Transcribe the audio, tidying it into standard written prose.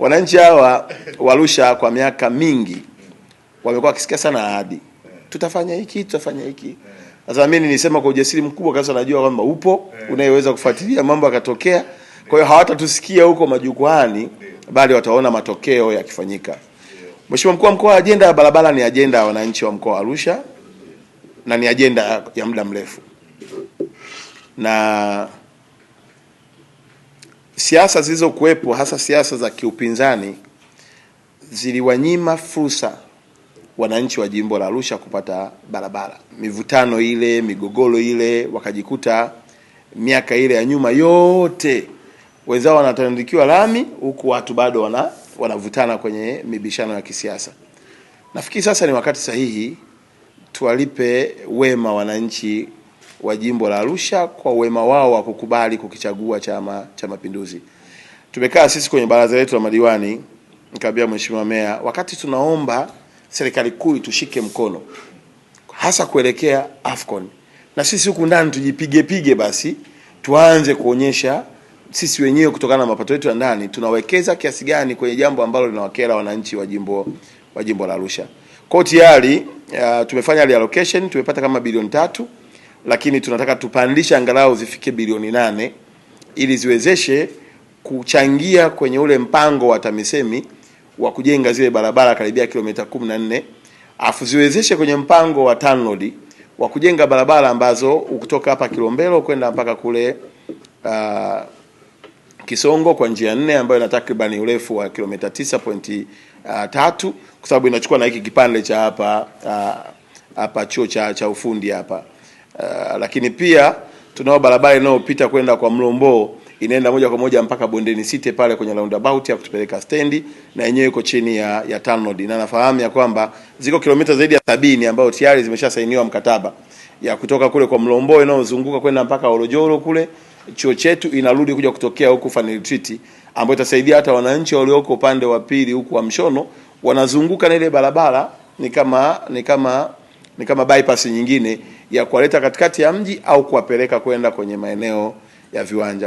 Wananchi hawa wa Arusha kwa miaka mingi wamekuwa wakisikia sana ahadi. Tutafanya hiki, tutafanya hiki. Sasa mimi nilisema kwa ujasiri mkubwa kabisa, najua kwamba upo unayeweza kufuatilia mambo yakatokea. Kwa hiyo hawatatusikia huko majukwaani, bali wataona matokeo yakifanyika. Mheshimiwa Mkuu wa Mkoa, ajenda ya barabara ni ajenda ya wananchi wa mkoa wa Arusha na ni ajenda ya muda mrefu. Na siasa zilizokuwepo, hasa siasa za kiupinzani, ziliwanyima fursa wananchi wa jimbo la Arusha kupata barabara. Mivutano ile, migogoro ile, wakajikuta miaka ile ya nyuma yote wenzao wanatandikiwa lami, huku watu bado wanavutana kwenye mibishano ya kisiasa. Nafikiri sasa ni wakati sahihi tuwalipe wema wananchi wa jimbo la Arusha kwa wema wao wa kukubali kukichagua Chama cha Mapinduzi. Tumekaa sisi kwenye baraza letu la madiwani, nikamwambia Mheshimiwa Meya, wakati tunaomba serikali kuu tushike mkono hasa kuelekea Afcon, na sisi huku ndani tujipige basi, tuanze kuonyesha sisi wenyewe kutokana na mapato yetu ya ndani tunawekeza kiasi gani kwenye jambo ambalo linawakera wananchi wa jimbo la Arusha. Kwa tayari tumefanya reallocation, tumepata kama bilioni 3, lakini tunataka tupandishe angalau zifike bilioni 8 ili ziwezeshe kuchangia kwenye ule mpango wa TAMISEMI wa kujenga zile barabara karibia kilomita 14, afu ziwezeshe kwenye mpango wa TANROADS wa kujenga barabara ambazo kutoka hapa Kilombero kwenda mpaka kule Kisongo kwa njia 4 ambayo ina takriban urefu wa kilomita 9.3, kwa sababu inachukua na hiki kipande cha hapa chuo cha ufundi hapa. Lakini pia tunao barabara inayopita kwenda kwa Mlombo, inaenda moja kwa moja mpaka Bondeni City pale kwenye roundabout ya kutupeleka stendi, na yenyewe iko chini ya TANROADS. Na nafahamu ya kwamba ziko kilomita zaidi ya 70 ambayo tayari zimeshasainiwa mkataba ya kutoka kule kwa Mlombo inayozunguka kwenda mpaka Orojoro kule chuo chetu, inarudi kuja kutokea huku Fan Retreat, ambayo itasaidia hata wananchi walioko upande wa pili huku wa Mshono wanazunguka na ile barabara, ni kama bypass nyingine ya kuwaleta katikati ya mji au kuwapeleka kwenda kwenye maeneo ya viwanja.